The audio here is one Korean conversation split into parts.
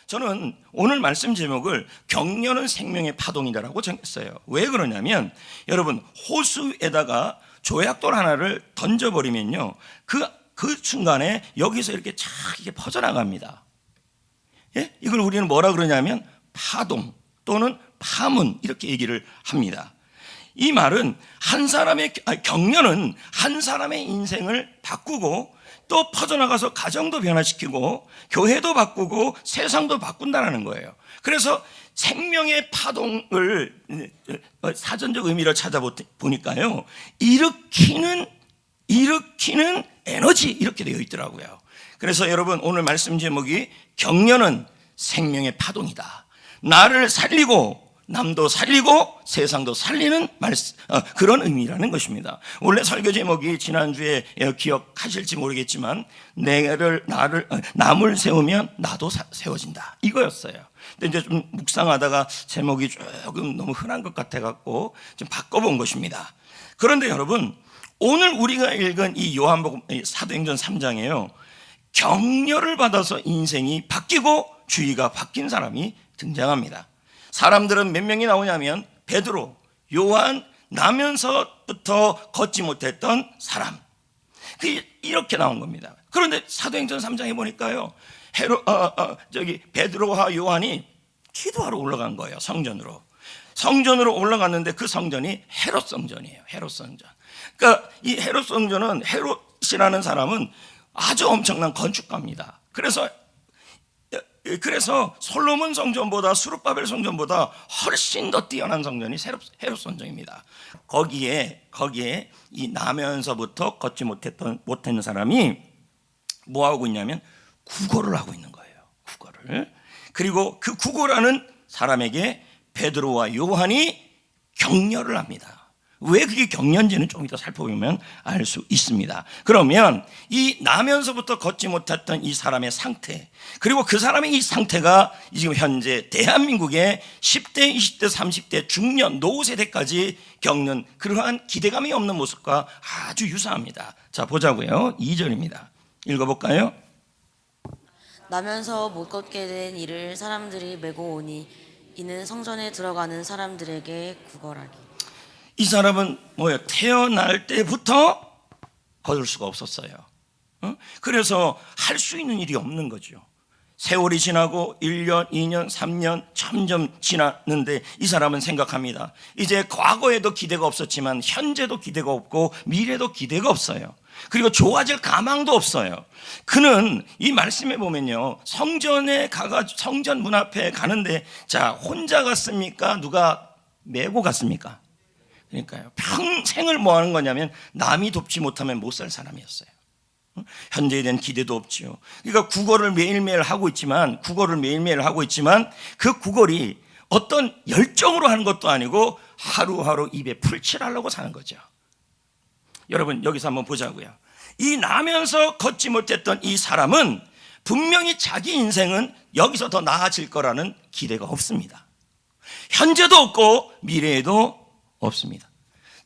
저는 오늘 말씀 제목을 경련은 생명의 파동이다라고 정했어요. 왜 그러냐면 여러분, 호수에다가 조약돌 하나를 던져버리면요, 그 순간에 여기서 이렇게 쫙 이게 퍼져나갑니다. 예? 이걸 우리는 뭐라 그러냐면 파동 또는 파문, 이렇게 얘기를 합니다. 이 말은 경련은 한 사람의 인생을 바꾸고 또 퍼져나가서 가정도 변화시키고 교회도 바꾸고 세상도 바꾼다는 거예요. 그래서 생명의 파동을 사전적 의미로 찾아보니까요, 일으키는 에너지, 이렇게 되어 있더라고요. 그래서 여러분, 오늘 말씀 제목이 경련은 생명의 파동이다. 나를 살리고 남도 살리고 세상도 살리는 그런 의미라는 것입니다. 원래 설교 제목이 지난주에 기억하실지 모르겠지만 남을 세우면 나도 세워진다, 이거였어요. 근데 이제 좀 묵상하다가 제목이 조금 너무 흔한 것 같아갖고 좀 바꿔본 것입니다. 그런데 여러분, 오늘 우리가 읽은 이 요한복음 사도행전 3장에요, 격려를 받아서 인생이 바뀌고 주의가 바뀐 사람이 등장합니다. 사람들은 몇 명이 나오냐면 베드로, 요한, 나면서부터 걷지 못했던 사람, 이렇게 나온 겁니다. 그런데 사도행전 3장에 보니까요, 베드로와 요한이 기도하러 올라간 거예요. 성전으로 올라갔는데 그 성전이 헤롯 성전이에요. 헤롯 성전. 그러니까 이 헤롯 성전은, 헤롯이라는 사람은 아주 엄청난 건축가입니다. 그래서 솔로몬 성전보다, 수룹바벨 성전보다 훨씬 더 뛰어난 성전이 헤롯 성전입니다. 거기에 이 나면서부터 걷지 못했던 사람이 뭐 하고 있냐면 구걸을 하고 있는 거예요. 구걸을. 그리고 그 구걸하는 사람에게 베드로와 요한이 격려를 합니다. 왜 그게 경련인지는 좀 이따 살펴보면 알 수 있습니다. 그러면 이 나면서부터 걷지 못했던 이 사람의 상태, 그리고 그 사람의 이 상태가 지금 현재 대한민국의 10대, 20대, 30대, 중년, 노후 세대까지 겪는 그러한 기대감이 없는 모습과 아주 유사합니다. 자, 보자고요. 2절입니다. 읽어볼까요? 나면서 못 걷게 된 이를 사람들이 메고 오니 이는 성전에 들어가는 사람들에게 구걸하기. 이 사람은 뭐예요? 태어날 때부터 걸을 수가 없었어요. 그래서 할 수 있는 일이 없는 거죠. 세월이 지나고 1년, 2년, 3년 점점 지났는데 이 사람은 생각합니다. 이제 과거에도 기대가 없었지만 현재도 기대가 없고 미래도 기대가 없어요. 그리고 좋아질 가망도 없어요. 그는 이 말씀에 보면요, 성전에 가가지고 성전 문 앞에 가는데, 자, 혼자 갔습니까? 누가 메고 갔습니까? 그러니까요, 평생을 뭐 하는 거냐면 남이 돕지 못하면 못 살 사람이었어요. 현재에 대한 기대도 없지요. 그러니까 구걸을 매일매일 하고 있지만 그 구걸이 어떤 열정으로 하는 것도 아니고 하루하루 입에 풀칠하려고 사는 거죠. 여러분, 여기서 한번 보자고요. 이 나면서 걷지 못했던 이 사람은 분명히 자기 인생은 여기서 더 나아질 거라는 기대가 없습니다. 현재도 없고 미래에도 없습니다.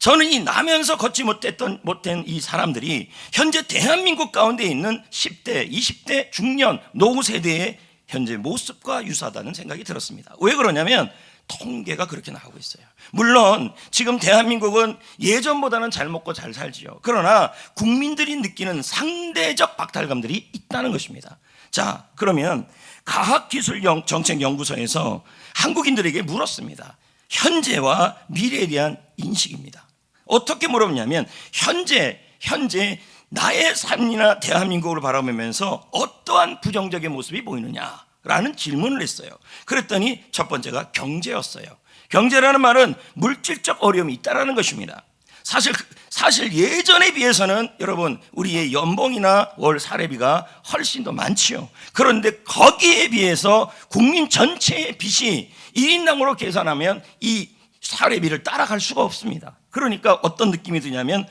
저는 이 나면서 걷지 못한 이 사람들이 현재 대한민국 가운데 있는 10대, 20대, 중년, 노후 세대의 현재 모습과 유사하다는 생각이 들었습니다. 왜 그러냐면 통계가 그렇게 나오고 있어요. 물론 지금 대한민국은 예전보다는 잘 먹고 잘 살지요. 그러나 국민들이 느끼는 상대적 박탈감들이 있다는 것입니다. 자, 그러면 과학기술정책연구소에서 한국인들에게 물었습니다. 현재와 미래에 대한 인식입니다. 어떻게 물었냐면 현재 나의 삶이나 대한민국을 바라보면서 어떠한 부정적인 모습이 보이느냐라는 질문을 했어요. 그랬더니 첫 번째가 경제였어요. 경제라는 말은 물질적 어려움이 있다라는 것입니다. 사실 예전에 비해서는 여러분, 우리의 연봉이나 월 사례비가 훨씬 더 많지요. 그런데 거기에 비해서 국민 전체의 빚이 1인당으로 계산하면 이 사례비를 따라갈 수가 없습니다. 그러니까 어떤 느낌이 드냐면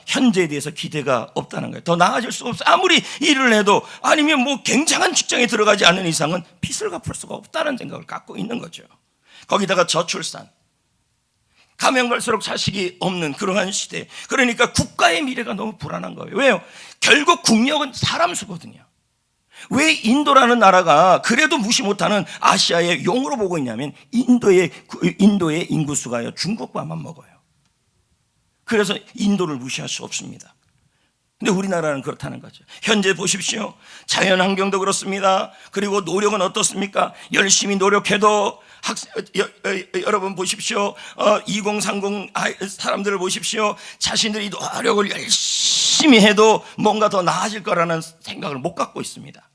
현재에 대해서 기대가 없다는 거예요. 더 나아질 수가 없어요. 아무리 일을 해도, 아니면 뭐 굉장한 직장에 들어가지 않는 이상은 빚을 갚을 수가 없다는 생각을 갖고 있는 거죠. 거기다가 저출산, 가면 갈수록 자식이 없는 그러한 시대. 그러니까 국가의 미래가 너무 불안한 거예요. 왜요? 결국 국력은 사람 수거든요. 왜 인도라는 나라가 그래도 무시 못하는 아시아의 용으로 보고 있냐면 인도의 인구수가요 중국과만 먹어요. 그래서 인도를 무시할 수 없습니다. 근데 우리나라는 그렇다는 거죠. 현재 보십시오. 자연 환경도 그렇습니다. 그리고 노력은 어떻습니까? 열심히 노력해도 여러분 보십시오. 2030 사람들을 보십시오. 자신들이 노력을 열심히 해도 뭔가 더 나아질 거라는 생각을 못 갖고 있습니다.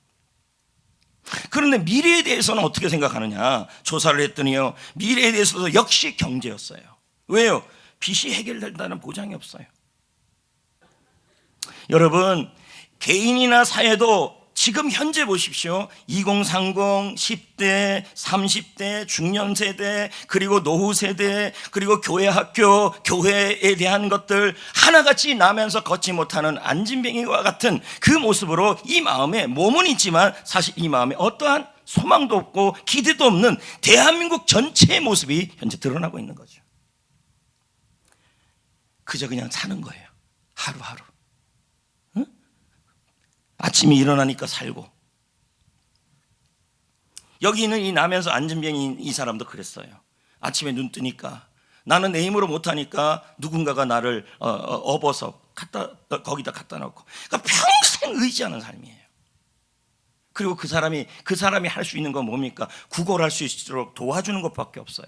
그런데 미래에 대해서는 어떻게 생각하느냐? 조사를 했더니요. 미래에 대해서도 역시 경제였어요. 왜요? 빚이 해결된다는 보장이 없어요. 여러분, 개인이나 사회도 지금 현재 보십시오. 2030, 10대, 30대, 중년세대, 그리고 노후세대, 그리고 교회 학교, 교회에 대한 것들 하나같이 나면서 걷지 못하는 안진뱅이와 같은 그 모습으로 이 마음에 몸은 있지만 사실 이 마음에 어떠한 소망도 없고 기대도 없는 대한민국 전체의 모습이 현재 드러나고 있는 거죠. 그저 그냥 사는 거예요. 하루하루. 아침에 일어나니까 살고. 여기 있는 이 나면서 안진병인 이 사람도 그랬어요. 아침에 눈 뜨니까 나는 내 힘으로 못하니까 누군가가 나를 업어서 거기다 갖다 놓고, 그러니까 평생 의지하는 삶이에요. 그리고 그 사람이 할 수 있는 건 뭡니까? 구걸을 할 수 있도록 도와주는 것밖에 없어요.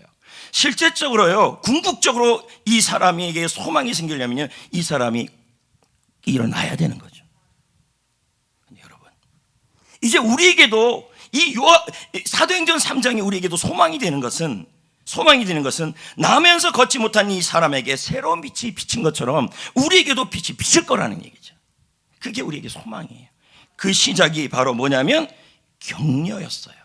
실제적으로요, 궁극적으로 이 사람에게 소망이 생기려면요, 이 사람이 일어나야 되는 거죠. 이제 우리에게도 이 사도행전 3장이 우리에게도 소망이 되는 것은 나면서 걷지 못한 이 사람에게 새로운 빛이 비친 것처럼 우리에게도 빛이 비칠 거라는 얘기죠. 그게 우리에게 소망이에요. 그 시작이 바로 뭐냐면 격려였어요.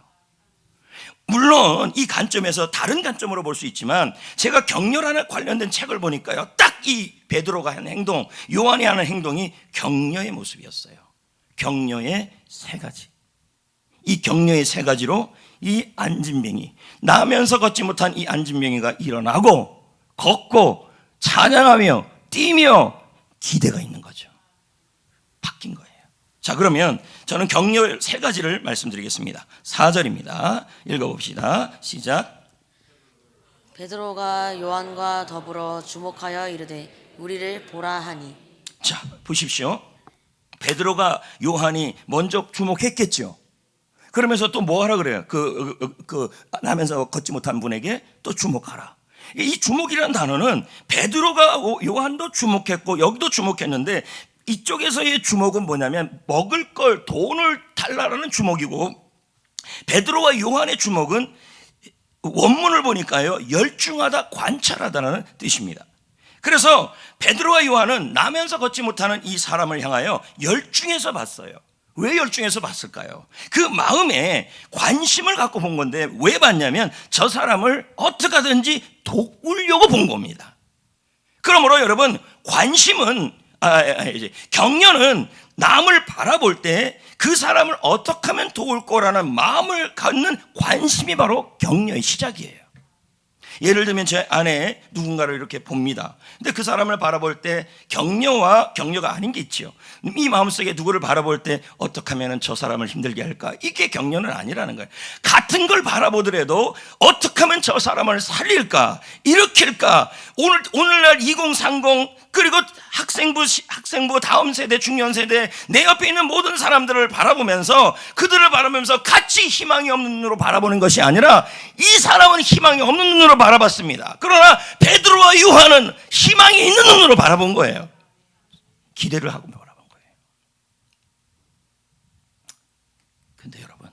물론 이 관점에서 다른 관점으로 볼 수 있지만 제가 격려라는 관련된 책을 보니까요, 딱 이 베드로가 하는 행동, 요한이 하는 행동이 격려의 모습이었어요. 격려의 세 가지. 이 격려의 세 가지로 이 안진뱅이, 나면서 걷지 못한 이 안진뱅이가 일어나고 걷고 찬양하며 뛰며 기대가 있는 거죠. 바뀐 거예요. 자, 그러면 저는 격려 세 가지를 말씀드리겠습니다. 4절입니다. 읽어봅시다. 시작. 베드로가 요한과 더불어 주목하여 이르되 우리를 보라 하니. 자, 보십시오. 베드로가 요한이 먼저 주목했겠죠. 그러면서 또 뭐 하라 그래요? 나면서 걷지 못한 분에게 또 주목하라. 이 주목이라는 단어는 베드로가 요한도 주목했고 여기도 주목했는데, 이쪽에서의 주목은 뭐냐면 먹을 걸, 돈을 달라라는 주목이고, 베드로와 요한의 주목은 원문을 보니까요, 열중하다, 관찰하다라는 뜻입니다. 그래서 베드로와 요한은 나면서 걷지 못하는 이 사람을 향하여 열중해서 봤어요. 왜 열중해서 봤을까요? 그 마음에 관심을 갖고 본 건데, 왜 봤냐면 저 사람을 어떻게 하든지 도우려고 본 겁니다. 그러므로 여러분, 격려는 남을 바라볼 때 그 사람을 어떻게 하면 도울 거라는 마음을 갖는 관심이 바로 격려의 시작이에요. 예를 들면 제 아내 누군가를 이렇게 봅니다. 근데 그 사람을 바라볼 때 격려가 아닌 게 있죠. 이 마음속에 누구를 바라볼 때 어떻게 하면 저 사람을 힘들게 할까? 이게 격려는 아니라는 거예요. 같은 걸 바라보더라도 어떻게 하면 저 사람을 살릴까? 일으킬까? 오늘날 2030 그리고 학생부 다음 세대, 중년 세대, 내 옆에 있는 모든 사람들을 바라보면서 그들을 바라보면서 같이 희망이 없는 눈으로 바라보는 것이 아니라 이 사람은 희망이 없는 눈으로 바라봤습니다. 그러나 베드로와 요한은 희망이 있는 눈으로 바라본 거예요. 기대를 하고 바라본 거예요. 근데 여러분,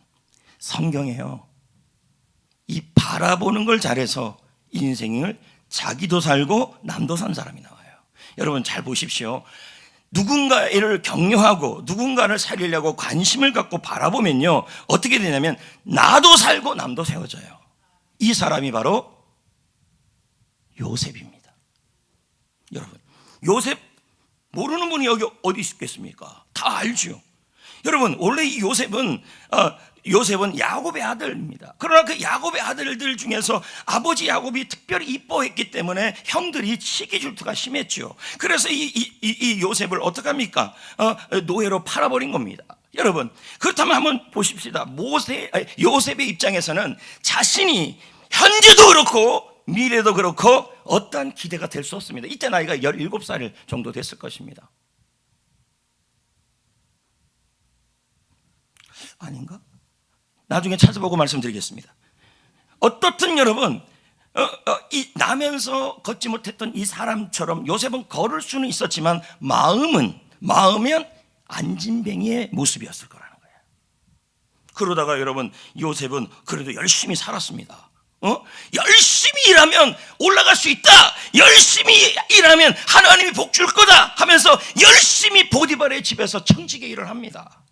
성경에요, 이 바라보는 걸 잘해서 인생을 자기도 살고 남도 산 사람이 나와요. 여러분 잘 보십시오. 누군가를 격려하고 누군가를 살리려고 관심을 갖고 바라보면요, 어떻게 되냐면 나도 살고 남도 세워져요. 이 사람이 바로 요셉입니다. 여러분, 요셉 모르는 분이 여기 어디 있겠습니까? 다 알죠. 여러분, 원래 이 요셉은 야곱의 아들입니다. 그러나 그 야곱의 아들들 중에서 아버지 야곱이 특별히 이뻐했기 때문에 형들이 시기 질투가 심했죠. 그래서 이 요셉을 어떻게 합니까? 노예로 팔아버린 겁니다. 여러분, 그렇다면 한번 보십시다. 요셉의 입장에서는 자신이 현재도 그렇고 미래도 그렇고 어떠한 기대가 될 수 없습니다. 이때 나이가 17살 정도 됐을 것입니다. 아닌가? 나중에 찾아보고 말씀드리겠습니다. 어떻든 여러분, 나면서 걷지 못했던 이 사람처럼 요셉은 걸을 수는 있었지만 마음은 안진뱅이의 모습이었을 거라는 거예요. 그러다가 여러분, 요셉은 그래도 열심히 살았습니다. 열심히 일하면 올라갈 수 있다, 열심히 일하면 하나님이 복 줄 거다 하면서 열심히 보디발의 집에서 청지기 일을 합니다.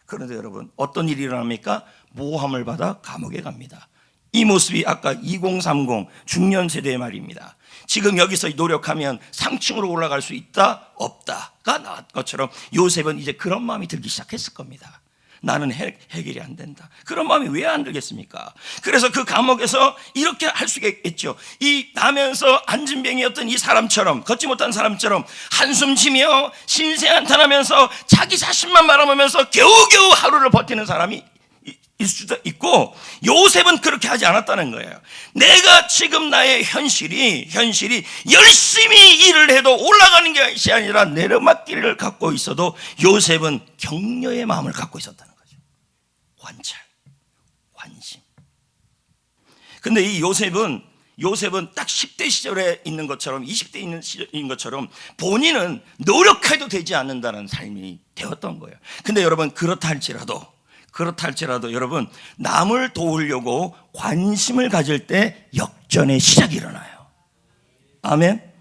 그런데 여러분, 어떤 일이 일어납니까? 모함을 받아 감옥에 갑니다. 이 모습이 아까 2030 중년 세대의 말입니다. 지금 여기서 노력하면 상층으로 올라갈 수 있다 없다가 나왔 것처럼 요셉은 이제 그런 마음이 들기 시작했을 겁니다. 나는 해결이 안 된다. 그런 마음이 왜 안 들겠습니까? 그래서 그 감옥에서 이렇게 할 수가 있겠죠. 이 나면서 안진뱅이였던 이 사람처럼, 걷지 못한 사람처럼 한숨 쉬며 신세한탄하면서 자기 자신만 바라보면서 겨우겨우 하루를 버티는 사람이 있을 수도 있고, 요셉은 그렇게 하지 않았다는 거예요. 내가 지금 나의 현실이 열심히 일을 해도 올라가는 것이 아니라 내려막길을 갖고 있어도 요셉은 격려의 마음을 갖고 있었다는 거죠. 관찰, 관심. 근데 이 요셉은 딱 10대 시절에 있는 것처럼 20대 있는 시절인 것처럼 본인은 노력해도 되지 않는다는 삶이 되었던 거예요. 근데 여러분, 그렇다 할지라도 여러분, 남을 도우려고 관심을 가질 때 역전의 시작이 일어나요. 아멘.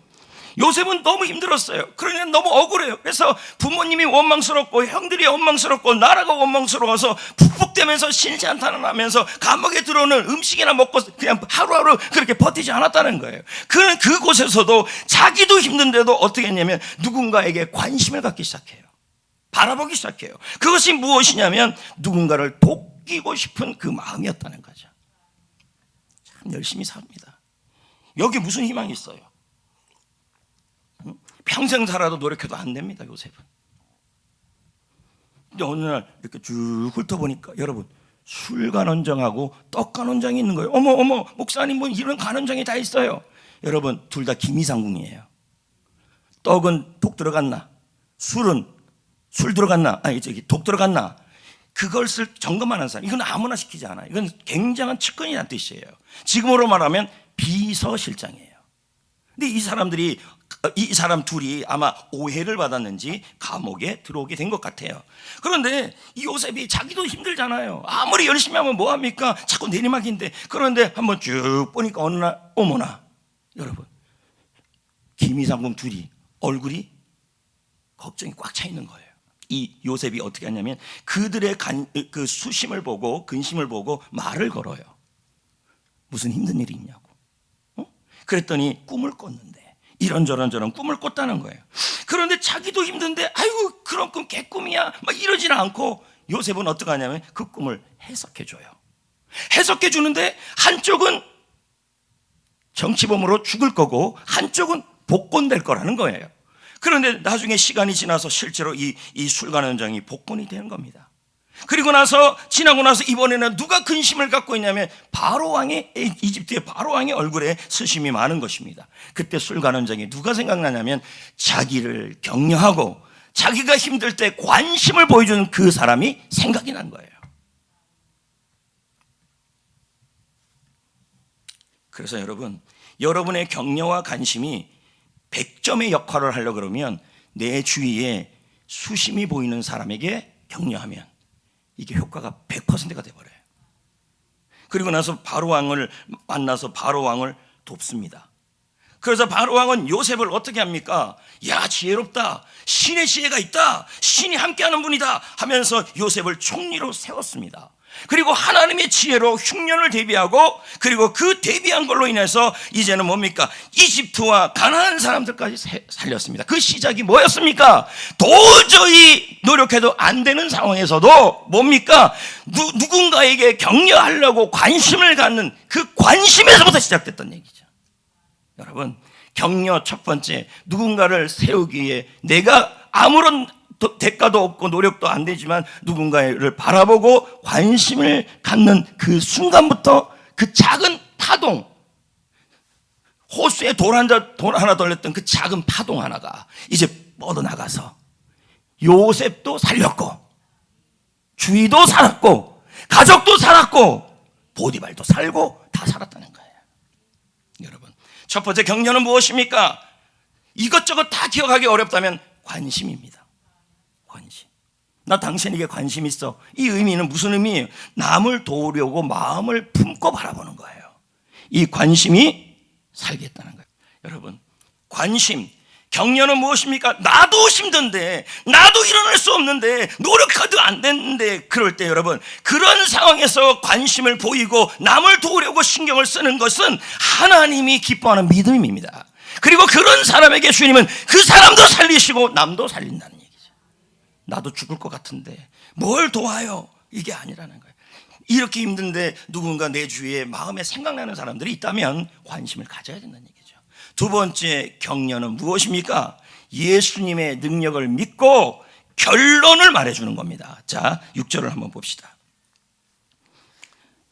요셉은 너무 힘들었어요. 그러니까 너무 억울해요. 그래서 부모님이 원망스럽고 형들이 원망스럽고 나라가 원망스러워서 푹푹대면서 신세한탄을 하면서 감옥에 들어오는 음식이나 먹고 그냥 하루하루 그렇게 버티지 않았다는 거예요. 그는 그곳에서도 자기도 힘든데도 어떻게 했냐면 누군가에게 관심을 갖기 시작해요. 바라보기 시작해요. 그것이 무엇이냐면 누군가를 돕기고 싶은 그 마음이었다는 거죠. 참 열심히 삽니다. 여기 무슨 희망이 있어요? 평생 살아도 노력해도 안 됩니다, 요셉은. 근데 어느 날 이렇게 쭉 훑어보니까 여러분, 술 간원장하고 떡 간원장이 있는 거예요. 어머 목사님, 뭐 이런 간원장이 다 있어요. 여러분, 둘 다 김이상궁이에요. 떡은 독 들어갔나, 술은 술 들어갔나, 독 들어갔나, 그것을 점검하는 사람. 이건 아무나 시키지 않아요. 이건 굉장한 측근이라는 뜻이에요. 지금으로 말하면 비서실장이에요. 근데 이 사람 둘이 아마 오해를 받았는지 감옥에 들어오게 된 것 같아요. 그런데 이 요셉이 자기도 힘들잖아요. 아무리 열심히 하면 뭐합니까? 자꾸 내리막인데. 그런데 한번 쭉 보니까 어느 날, 어머나, 여러분, 김이상궁 둘이 얼굴이 걱정이 꽉 차 있는 거예요. 이 요셉이 어떻게 하냐면 그들의 그 수심을 보고 근심을 보고 말을 걸어요. 무슨 힘든 일이 있냐고. 그랬더니 꿈을 꿨는데 이런저런 꿈을 꿨다는 거예요. 그런데 자기도 힘든데 아이고 그런 꿈 개꿈이야 막 이러지는 않고 요셉은 어떻게 하냐면 그 꿈을 해석해 줘요. 해석해 주는데 한쪽은 정치범으로 죽을 거고 한쪽은 복권될 거라는 거예요. 그런데 나중에 시간이 지나서 실제로 이 술간원장이 복권이 되는 겁니다. 지나고 나서 이번에는 누가 근심을 갖고 있냐면 이집트의 바로왕의 얼굴에 수심이 많은 것입니다. 그때 술간원장이 누가 생각나냐면 자기를 격려하고 자기가 힘들 때 관심을 보여주는 그 사람이 생각이 난 거예요. 그래서 여러분의 격려와 관심이 100점의 역할을 하려고 그러면 내 주위에 수심이 보이는 사람에게 격려하면 이게 효과가 100%가 돼버려요. 그리고 나서 바로왕을 만나서 바로왕을 돕습니다. 그래서 바로왕은 요셉을 어떻게 합니까? 야, 지혜롭다, 신의 지혜가 있다, 신이 함께하는 분이다 하면서 요셉을 총리로 세웠습니다. 그리고 하나님의 지혜로 흉년을 대비하고, 그리고 그 대비한 걸로 인해서 이제는 뭡니까? 이집트와 가나안 사람들까지 살렸습니다. 그 시작이 뭐였습니까? 도저히 노력해도 안 되는 상황에서도 뭡니까? 누군가에게 격려하려고 관심을 갖는 그 관심에서부터 시작됐던 얘기죠. 여러분, 격려 첫 번째, 누군가를 세우기 위해 내가 아무런 대가도 없고 노력도 안 되지만 누군가를 바라보고 관심을 갖는 그 순간부터 그 작은 파동, 호수에 돌 하나 돌렸던 그 작은 파동 하나가 이제 뻗어나가서 요셉도 살렸고 주위도 살았고 가족도 살았고 보디발도 살고 다 살았다는 거예요. 여러분, 첫 번째 격려는 무엇입니까? 이것저것 다 기억하기 어렵다면 관심입니다. 관심. 나 당신에게 관심 있어. 이 의미는 무슨 의미예요? 남을 도우려고 마음을 품고 바라보는 거예요. 이 관심이 살겠다는 거예요. 여러분, 관심, 격려는 무엇입니까? 나도 힘든데, 나도 일어날 수 없는데, 노력해도 안 됐는데, 그럴 때 여러분, 그런 상황에서 관심을 보이고 남을 도우려고 신경을 쓰는 것은 하나님이 기뻐하는 믿음입니다. 그리고 그런 사람에게 주님은 그 사람도 살리시고 남도 살린다는 얘기죠. 나도 죽을 것 같은데 뭘 도와요? 이게 아니라는 거예요. 이렇게 힘든데 누군가 내 주위에 마음에 생각나는 사람들이 있다면 관심을 가져야 된다는 얘기죠. 두 번째 격려는 무엇입니까? 예수님의 능력을 믿고 결론을 말해주는 겁니다. 자, 6절을 한번 봅시다.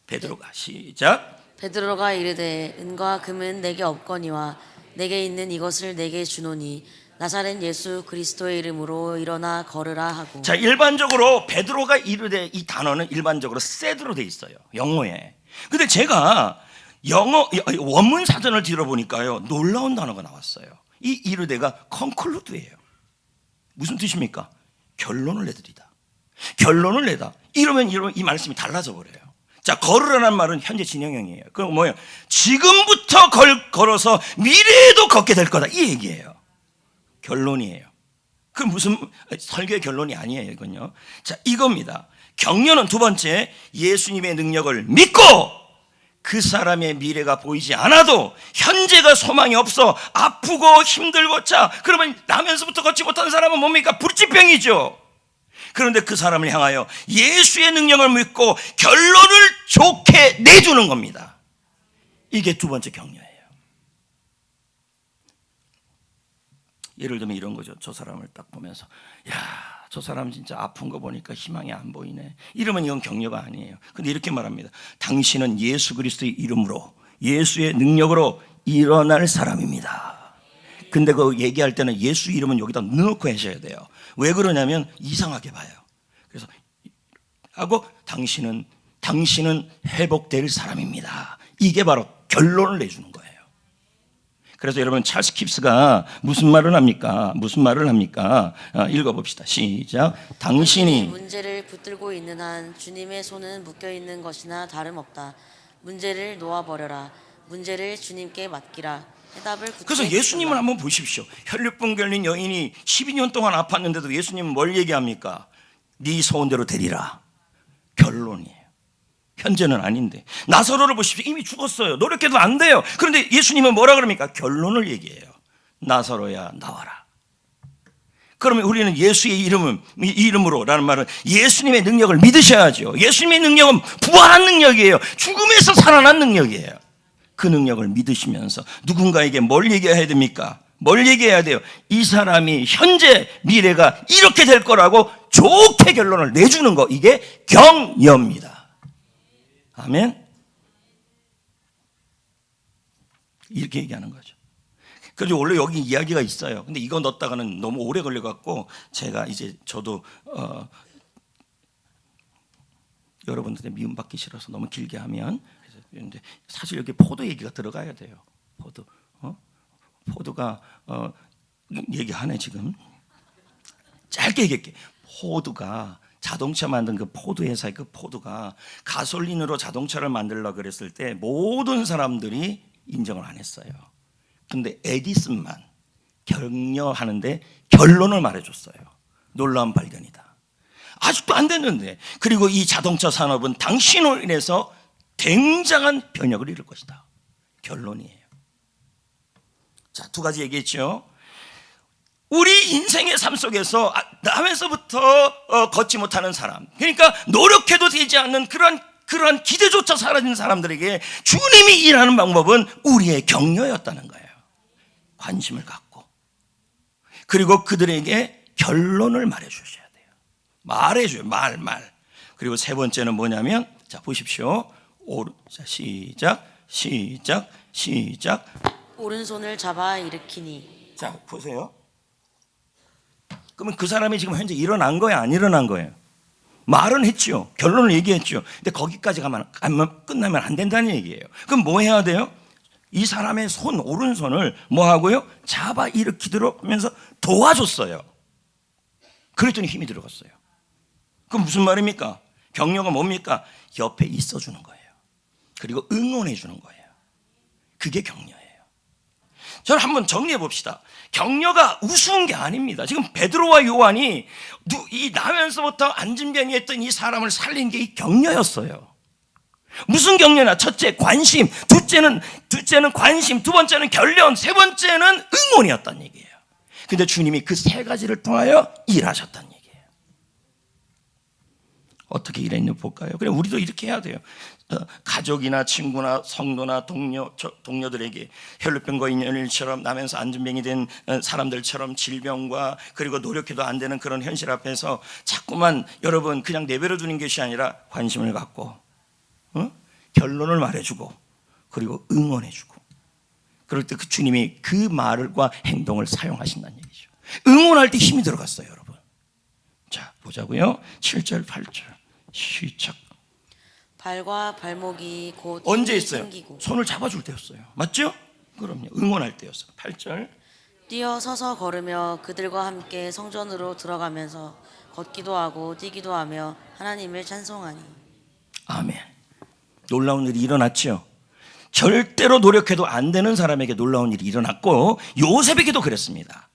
베드로가 시작. 베드로가 이르되 은과 금은 내게 없거니와 내게 있는 이것을 내게 주노니 나사렛 예수 그리스도의 이름으로 일어나 걸으라 하고. 자, 일반적으로 베드로가 이르되, 이 단어는 일반적으로 said로 돼 있어요, 영어에. 근데 제가 영어 원문 사전을 뒤져보니까요, 놀라운 단어가 나왔어요. 이 이르되가 conclude예요. 무슨 뜻입니까? 결론을 내드리다, 결론을 내다. 이러면 이 말씀이 달라져 버려요. 자, 걸으라는 말은 현재 진행형이에요. 그럼 뭐예요? 지금부터 걸어서 미래에도 걷게 될 거다, 이 얘기예요. 결론이에요. 그 무슨 설교의 결론이 아니에요, 이건요. 자, 이겁니다. 격려는 두 번째, 예수님의 능력을 믿고 그 사람의 미래가 보이지 않아도 현재가 소망이 없어 아프고 힘들고, 자, 그러면 나면서부터 걷지 못하는 사람은 뭡니까? 불치병이죠. 그런데 그 사람을 향하여 예수의 능력을 믿고 결론을 좋게 내주는 겁니다. 이게 두 번째 격려예요. 예를 들면 이런 거죠. 저 사람을 딱 보면서, 야, 저 사람 진짜 아픈 거 보니까 희망이 안 보이네. 이러면 이건 격려가 아니에요. 근데 이렇게 말합니다. 당신은 예수 그리스도의 이름으로, 예수의 능력으로 일어날 사람입니다. 근데 그 얘기할 때는 예수 이름은 여기다 넣고 하셔야 돼요. 왜 그러냐면 이상하게 봐요. 그래서 하고 당신은 회복될 사람입니다. 이게 바로 결론을 내주는 거예요. 그래서 여러분, 찰스 킵스가 무슨 말을 합니까? 읽어봅시다. 시작. 당신이 문제를 붙들고 있는 한 주님의 손은 묶여 있는 것이나 다름없다. 문제를 놓아버려라. 문제를 주님께 맡기라. 해답을 굳게. 그래서 예수님을 한번 보십시오. 혈류병 걸린 여인이 12년 동안 아팠는데도 예수님은 뭘 얘기합니까? 네 소원대로 되리라. 결론이에요. 현재는 아닌데. 나사로를 보십시오. 이미 죽었어요. 노력해도 안 돼요. 그런데 예수님은 뭐라 그럽니까? 결론을 얘기해요. 나사로야, 나와라. 그러면 우리는 예수의 이름으로라는 말은 예수님의 능력을 믿으셔야죠. 예수님의 능력은 부활한 능력이에요. 죽음에서 살아난 능력이에요. 그 능력을 믿으시면서 누군가에게 뭘 얘기해야 됩니까? 뭘 얘기해야 돼요? 이 사람이 현재 미래가 이렇게 될 거라고 좋게 결론을 내주는 거, 이게 격려입니다. 아멘. 이렇게 얘기하는 거죠. 그래서 원래 여기 이야기가 있어요. 근데 이거 넣었다가는 너무 오래 걸려갖고 제가 이제 저도 여러분들한테 미움받기 싫어서 너무 길게 하면, 그런데 사실 여기 포도 얘기가 들어가야 돼요. 포도가 얘기하네 지금. 짧게 얘기할게. 포도가 자동차 만든 그 포도 회사의 그 포도가 가솔린으로 자동차를 만들려고 그랬을 때 모든 사람들이 인정을 안 했어요. 근데 에디슨만 격려하는데 결론을 말해줬어요. 놀라운 발견이다. 아직도 안 됐는데. 그리고 이 자동차 산업은 당신으로 인해서 굉장한 변혁을 이룰 것이다. 결론이에요. 자, 두 가지 얘기했죠. 우리 인생의 삶 속에서 나면서부터 걷지 못하는 사람, 그러니까 노력해도 되지 않는 그런 기대조차 사라진 사람들에게 주님이 일하는 방법은 우리의 격려였다는 거예요. 관심을 갖고, 그리고 그들에게 결론을 말해 주셔야 돼요. 말해줘요. 말. 그리고 세 번째는 뭐냐면, 자, 보십시오. 자, 시작. 오른손을 잡아 일으키니. 자, 보세요. 그러면 그 사람이 지금 현재 일어난 거예요? 안 일어난 거예요? 말은 했죠. 결론을 얘기했죠. 근데 거기까지 끝나면 안 된다는 얘기예요. 그럼 뭐 해야 돼요? 이 사람의 오른손을 뭐 하고요? 잡아 일으키도록 하면서 도와줬어요. 그랬더니 힘이 들어갔어요. 그럼 무슨 말입니까? 격려가 뭡니까? 옆에 있어주는 거예요. 그리고 응원해주는 거예요. 그게 격려예요. 저는 한번 정리해 봅시다. 격려가 우스운 게 아닙니다. 지금 베드로와 요한이 이 나면서부터 안진병이 했던 이 사람을 살린 게 이 격려였어요. 무슨 격려나? 첫째 관심, 둘째는 관심, 두 번째는 결련, 세 번째는 응원이었단 얘기예요. 근데 주님이 그 세 가지를 통하여 일하셨단 얘기예요. 어떻게 일했냐 볼까요? 그냥 우리도 이렇게 해야 돼요. 가족이나 친구나 성도나 동료들에게 혈루병과 인연일처럼 나면서 안진병이 된 사람들처럼 질병과 그리고 노력해도 안 되는 그런 현실 앞에서 자꾸만 여러분 그냥 내버려 두는 것이 아니라 관심을 갖고 결론을 말해주고 그리고 응원해주고 그럴 때 그 주님이 그 말과 행동을 사용하신다는 얘기죠. 응원할 때 힘이 들어갔어요, 여러분. 자, 보자고요. 7절, 8절. 시작. 발과 발목이 곧 언제 힘이 했어요? 생기고. 손을 잡아줄 때였어요. 맞죠? 그럼요. 응원할 때였어요. 8절. 뛰어 서서 걸으며 그들과 함께 성전으로 들어가면서 걷기도 하고 뛰기도 하며 하나님을 찬송하니. 아멘. 놀라운 일이 일어났죠. 절대로 노력해도 안 되는 사람에게 놀라운 일이 일어났고 요셉에게도 그랬습니다.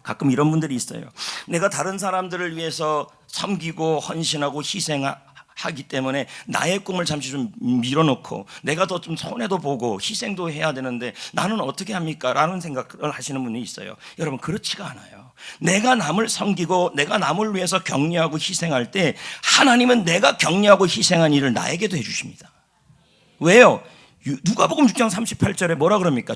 가끔 이런 분들이 있어요. 내가 다른 사람들을 위해서 섬기고 헌신하고 희생하기 때문에 나의 꿈을 잠시 좀 밀어놓고 내가 더 좀 손해도 보고 희생도 해야 되는데 나는 어떻게 합니까? 라는 생각을 하시는 분이 있어요. 여러분, 그렇지가 않아요. 내가 남을 섬기고 내가 남을 위해서 격려하고 희생할 때 하나님은 내가 격려하고 희생한 일을 나에게도 해주십니다. 왜요? 누가복음 6장 38절에 뭐라 그럽니까?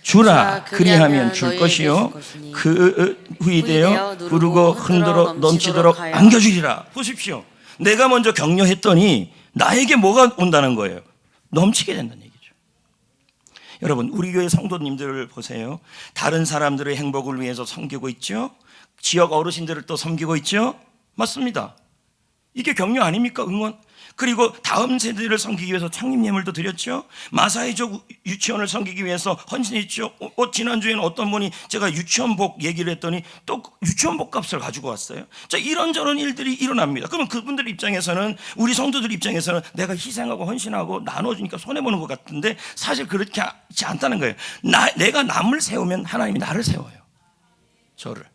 주라 그리하면 줄 것이요 그 후이되어 부르고 흔들어 넘치도록 안겨주리라. 보십시오. 내가 먼저 격려했더니 나에게 뭐가 온다는 거예요? 넘치게 된다는 얘기죠. 여러분, 우리 교회 성도님들을 보세요. 다른 사람들의 행복을 위해서 섬기고 있죠. 지역 어르신들을 또 섬기고 있죠. 맞습니다. 이게 격려 아닙니까? 응원. 그리고 다음 세대를 섬기기 위해서 창립 예물도 드렸죠. 마사이족 유치원을 섬기기 위해서 헌신했죠. 지난주에는 어떤 분이 제가 유치원복 얘기를 했더니 또 유치원복 값을 가지고 왔어요. 자, 이런저런 일들이 일어납니다. 그러면 그분들 입장에서는, 우리 성도들 입장에서는 내가 희생하고 헌신하고 나눠주니까 손해보는 것 같은데 사실 그렇지 않다는 거예요. 내가 남을 세우면 하나님이 나를 세워요. 저를,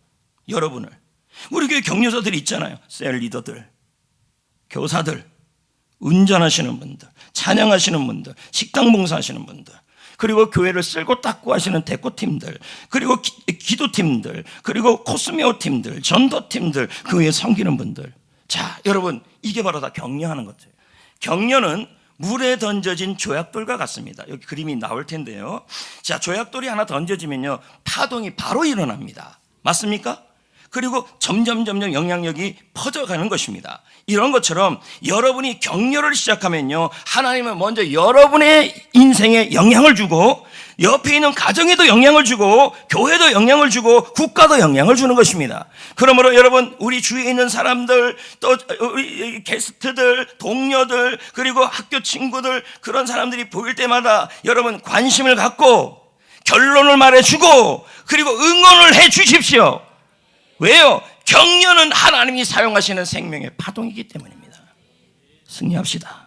여러분을. 우리 교회 격려자들이 있잖아요. 셀 리더들, 교사들, 운전하시는 분들, 찬양하시는 분들, 식당 봉사하시는 분들, 그리고 교회를 쓸고 닦고 하시는 대꾸팀들, 그리고 기도팀들, 그리고 코스메오 팀들, 전도팀들, 그 외에 섬기는 분들. 자, 여러분, 이게 바로 다 격려하는 것이에요. 격려는 물에 던져진 조약돌과 같습니다. 여기 그림이 나올 텐데요. 자, 조약돌이 하나 던져지면요, 파동이 바로 일어납니다. 맞습니까? 그리고 점점 영향력이 퍼져가는 것입니다. 이런 것처럼 여러분이 격려를 시작하면요, 하나님은 먼저 여러분의 인생에 영향을 주고 옆에 있는 가정에도 영향을 주고 교회도 영향을 주고 국가도 영향을 주는 것입니다. 그러므로 여러분, 우리 주위에 있는 사람들, 또 우리 게스트들, 동료들, 그리고 학교 친구들, 그런 사람들이 보일 때마다 여러분 관심을 갖고 결론을 말해주고 그리고 응원을 해 주십시오. 왜요? 격려는 하나님이 사용하시는 생명의 파동이기 때문입니다. 승리합시다.